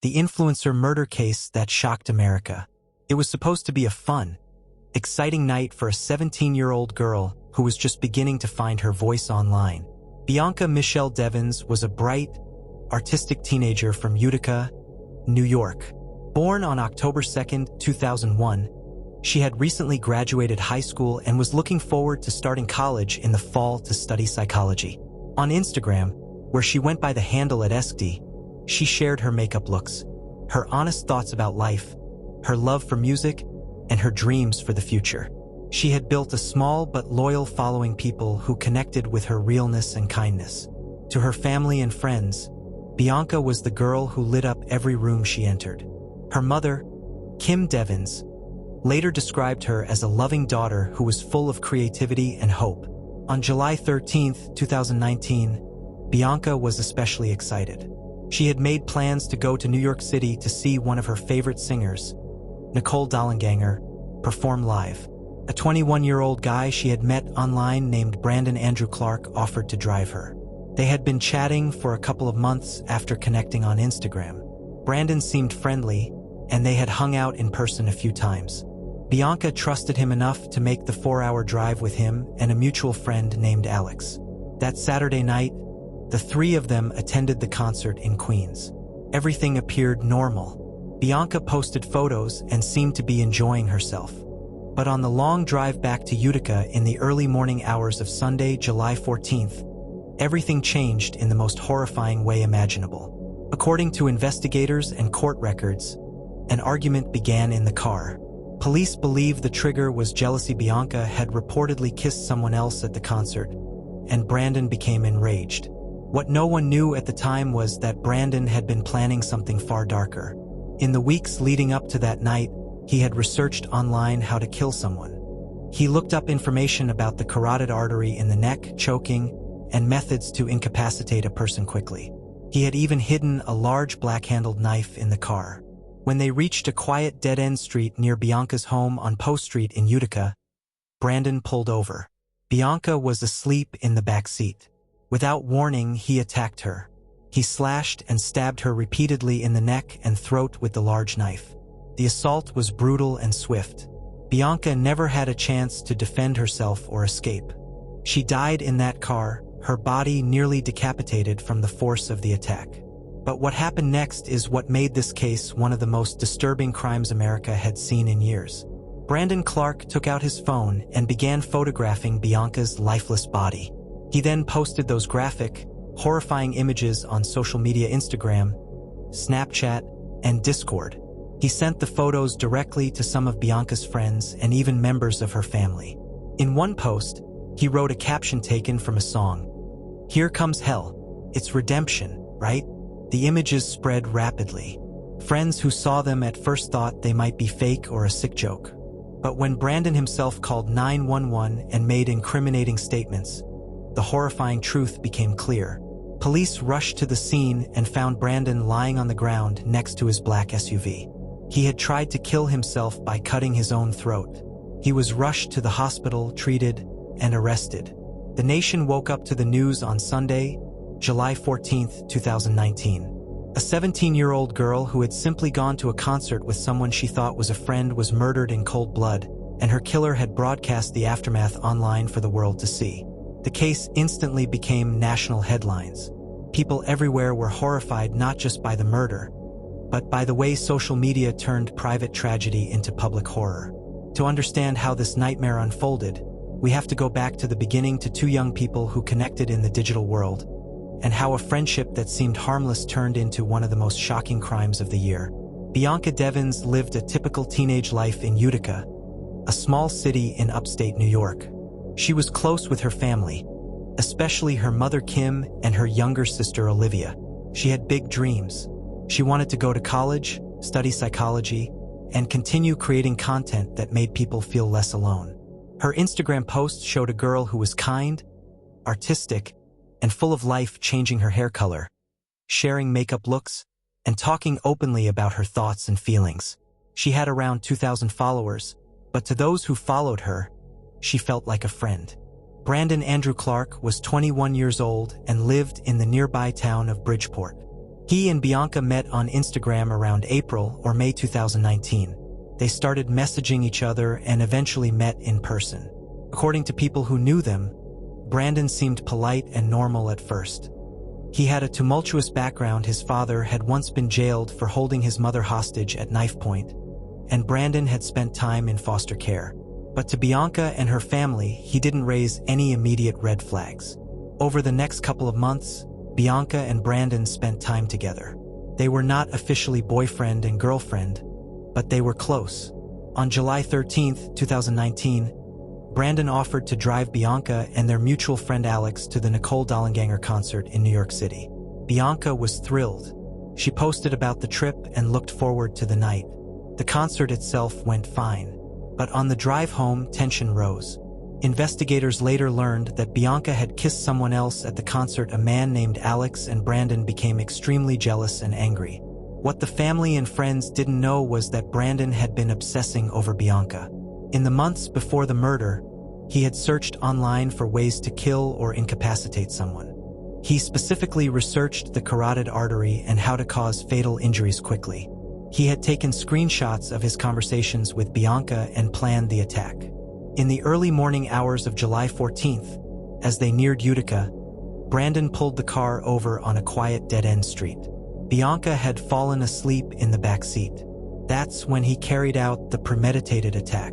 the influencer murder case that shocked America. It was supposed to be a fun, exciting night for a 17-year-old girl who was just beginning to find her voice online. Bianca Michelle Devins was a bright, artistic teenager from Utica, New York. Born on October 2, 2001, she had recently graduated high school and was looking forward to starting college in the fall to study psychology. On Instagram, where she went by the handle @escd, she shared her makeup looks, her honest thoughts about life, her love for music, and her dreams for the future. She had built a small but loyal following, people who connected with her realness and kindness. To her family and friends, Bianca was the girl who lit up every room she entered. Her mother, Kim Devins, later described her as a loving daughter who was full of creativity and hope. On July 13, 2019, Bianca was especially excited. She had made plans to go to New York City to see one of her favorite singers, Nicole Dollanganger, perform live. A 21-year-old guy she had met online named Brandon Andrew Clark offered to drive her. They had been chatting for a couple of months after connecting on Instagram. Brandon seemed friendly, and they had hung out in person a few times. Bianca trusted him enough to make the 4-hour drive with him and a mutual friend named Alex. That Saturday night, the three of them attended the concert in Queens. Everything appeared normal. Bianca posted photos and seemed to be enjoying herself. But on the long drive back to Utica in the early morning hours of Sunday, July 14th, everything changed in the most horrifying way imaginable. According to investigators and court records, an argument began in the car. Police believe the trigger was jealousy. Bianca had reportedly kissed someone else at the concert, and Brandon became enraged. What no one knew at the time was that Brandon had been planning something far darker. In the weeks leading up to that night, he had researched online how to kill someone. He looked up information about the carotid artery in the neck, choking, and methods to incapacitate a person quickly. He had even hidden a large black-handled knife in the car. When they reached a quiet dead-end street near Bianca's home on Post Street in Utica, Brandon pulled over. Bianca was asleep in the back seat. Without warning, he attacked her. He slashed and stabbed her repeatedly in the neck and throat with the large knife. The assault was brutal and swift. Bianca never had a chance to defend herself or escape. She died in that car, her body nearly decapitated from the force of the attack. But what happened next is what made this case one of the most disturbing crimes America had seen in years. Brandon Clark took out his phone and began photographing Bianca's lifeless body. He then posted those graphic, horrifying images on social media: Instagram, Snapchat, and Discord. He sent the photos directly to some of Bianca's friends and even members of her family. In one post, he wrote a caption taken from a song: "Here comes hell. It's redemption, right?" The images spread rapidly. Friends who saw them at first thought they might be fake or a sick joke. But when Brandon himself called 911 and made incriminating statements, the horrifying truth became clear. Police rushed to the scene and found Brandon lying on the ground next to his black SUV. He had tried to kill himself by cutting his own throat. He was rushed to the hospital, treated, and arrested. The nation woke up to the news on Sunday, July 14, 2019. A 17-year-old girl who had simply gone to a concert with someone she thought was a friend was murdered in cold blood, and her killer had broadcast the aftermath online for the world to see. The case instantly became national headlines. People everywhere were horrified not just by the murder, but by the way social media turned private tragedy into public horror. To understand how this nightmare unfolded, we have to go back to the beginning, to two young people who connected in the digital world, and how a friendship that seemed harmless turned into one of the most shocking crimes of the year. Bianca Devins lived a typical teenage life in Utica, a small city in upstate New York. She was close with her family, especially her mother Kim and her younger sister Olivia. She had big dreams. She wanted to go to college, study psychology, and continue creating content that made people feel less alone. Her Instagram post showed a girl who was kind, artistic, and full of life, changing her hair color, sharing makeup looks, and talking openly about her thoughts and feelings. She had around 2,000 followers, but to those who followed her, she felt like a friend. Brandon Andrew Clark was 21 years old and lived in the nearby town of Bridgeport. He and Bianca met on Instagram around April or May 2019. They started messaging each other and eventually met in person. According to people who knew them, Brandon seemed polite and normal at first. He had a tumultuous background. His father had once been jailed for holding his mother hostage at knife point, and Brandon had spent time in foster care. But to Bianca and her family, he didn't raise any immediate red flags. Over the next couple of months, Bianca and Brandon spent time together. They were not officially boyfriend and girlfriend, but they were close. On July 13, 2019, Brandon offered to drive Bianca and their mutual friend Alex to the Nicole Dollanganger concert in New York City. Bianca was thrilled. She posted about the trip and looked forward to the night. The concert itself went fine, but on the drive home, tension rose. Investigators later learned that Bianca had kissed someone else at the concert, a man named Alex, and Brandon became extremely jealous and angry. What the family and friends didn't know was that Brandon had been obsessing over Bianca. In the months before the murder, he had searched online for ways to kill or incapacitate someone. He specifically researched the carotid artery and how to cause fatal injuries quickly. He had taken screenshots of his conversations with Bianca and planned the attack. In the early morning hours of July 14th, as they neared Utica, Brandon pulled the car over on a quiet dead-end street. Bianca had fallen asleep in the back seat. That's when he carried out the premeditated attack.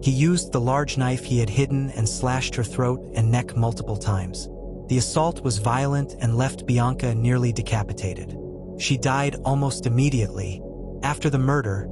He used the large knife he had hidden and slashed her throat and neck multiple times. The assault was violent and left Bianca nearly decapitated. She died almost immediately. After the murder,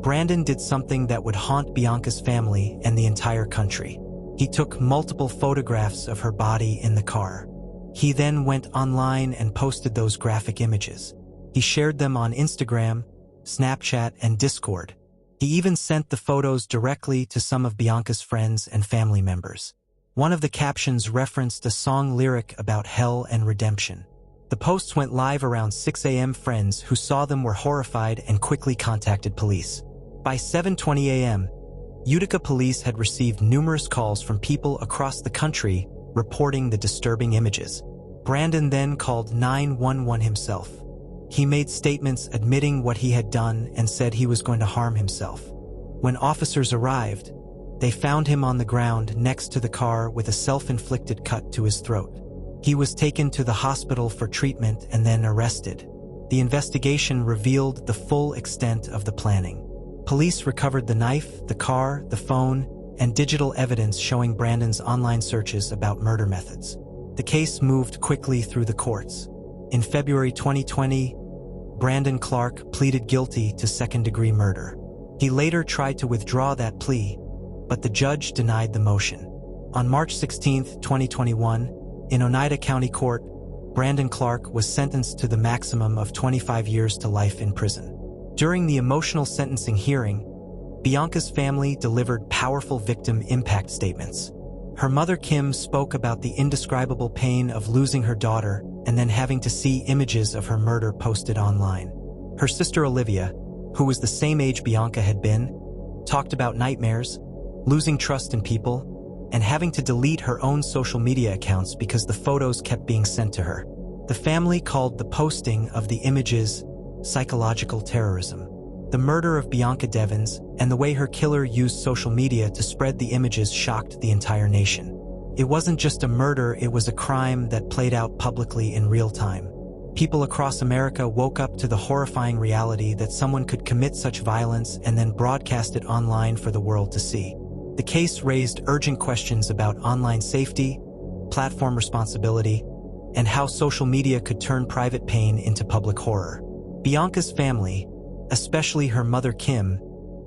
Brandon did something that would haunt Bianca's family and the entire country. He took multiple photographs of her body in the car. He then went online and posted those graphic images. He shared them on Instagram, Snapchat, and Discord. He even sent the photos directly to some of Bianca's friends and family members. One of the captions referenced a song lyric about hell and redemption. The posts went live around 6 a.m. Friends who saw them were horrified and quickly contacted police. By 7:20 a.m., Utica police had received numerous calls from people across the country reporting the disturbing images. Brandon then called 911 himself. He made statements admitting what he had done and said he was going to harm himself. When officers arrived, they found him on the ground next to the car with a self-inflicted cut to his throat. He was taken to the hospital for treatment and then arrested. The investigation revealed the full extent of the planning. Police recovered the knife, the car, the phone, and digital evidence showing Brandon's online searches about murder methods. The case moved quickly through the courts. In February 2020, Brandon Clark pleaded guilty to second-degree murder. He later tried to withdraw that plea, but the judge denied the motion. On March 16, 2021, in Oneida County Court, Brandon Clark was sentenced to the maximum of 25 years to life in prison. During the emotional sentencing hearing, Bianca's family delivered powerful victim impact statements. Her mother Kim spoke about the indescribable pain of losing her daughter and then having to see images of her murder posted online. Her sister Olivia, who was the same age Bianca had been, talked about nightmares, losing trust in people, and having to delete her own social media accounts because the photos kept being sent to her. The family called the posting of the images psychological terrorism. The murder of Bianca Devins and the way her killer used social media to spread the images shocked the entire nation. It wasn't just a murder, it was a crime that played out publicly in real time. People across America woke up to the horrifying reality that someone could commit such violence and then broadcast it online for the world to see. The case raised urgent questions about online safety, platform responsibility, and how social media could turn private pain into public horror. Bianca's family, especially her mother Kim,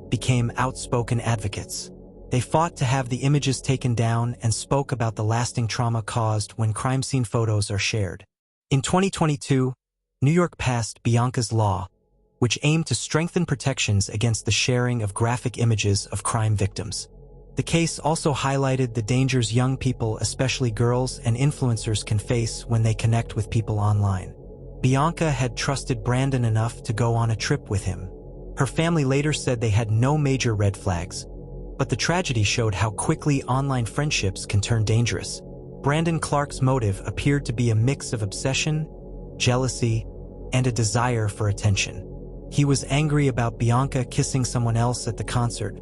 became outspoken advocates. They fought to have the images taken down and spoke about the lasting trauma caused when crime scene photos are shared. In 2022, New York passed Bianca's Law, which aimed to strengthen protections against the sharing of graphic images of crime victims. The case also highlighted the dangers young people, especially girls and influencers, can face when they connect with people online. Bianca had trusted Brandon enough to go on a trip with him. Her family later said they had no major red flags, but the tragedy showed how quickly online friendships can turn dangerous. Brandon Clark's motive appeared to be a mix of obsession, jealousy, and a desire for attention. He was angry about Bianca kissing someone else at the concert,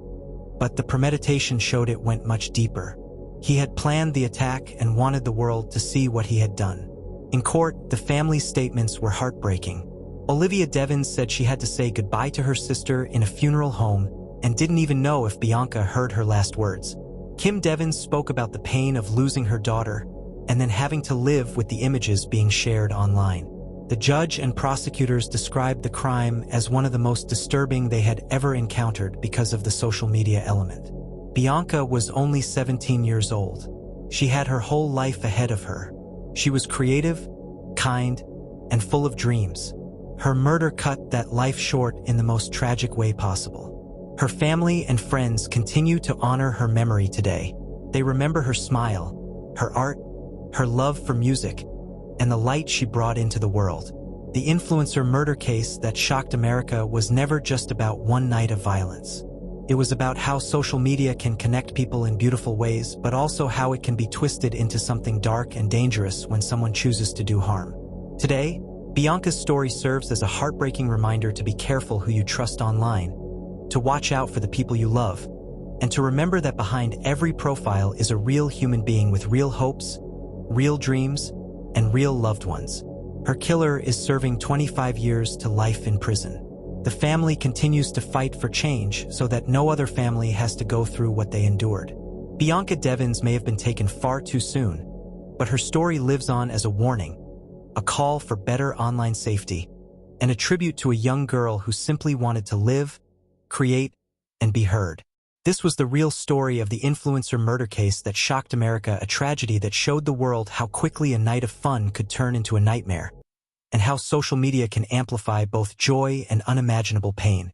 but the premeditation showed it went much deeper. He had planned the attack and wanted the world to see what he had done. In court, the family's statements were heartbreaking. Olivia Devins said she had to say goodbye to her sister in a funeral home and didn't even know if Bianca heard her last words. Kim Devins spoke about the pain of losing her daughter and then having to live with the images being shared online. The judge and prosecutors described the crime as one of the most disturbing they had ever encountered because of the social media element. Bianca was only 17 years old. She had her whole life ahead of her. She was creative, kind, and full of dreams. Her murder cut that life short in the most tragic way possible. Her family and friends continue to honor her memory today. They remember her smile, her art, her love for music, and the light she brought into the world. The influencer murder case that shocked America was never just about one night of violence. It was about how social media can connect people in beautiful ways, but also how it can be twisted into something dark and dangerous when someone chooses to do harm. Today, Bianca's story serves as a heartbreaking reminder to be careful who you trust online, to watch out for the people you love, and to remember that behind every profile is a real human being with real hopes, real dreams, and real loved ones. Her killer is serving 25 years to life in prison. The family continues to fight for change so that no other family has to go through what they endured. Bianca Devins may have been taken far too soon, but her story lives on as a warning, a call for better online safety, and a tribute to a young girl who simply wanted to live, create, and be heard. This was the real story of the influencer murder case that shocked America, a tragedy that showed the world how quickly a night of fun could turn into a nightmare, and how social media can amplify both joy and unimaginable pain.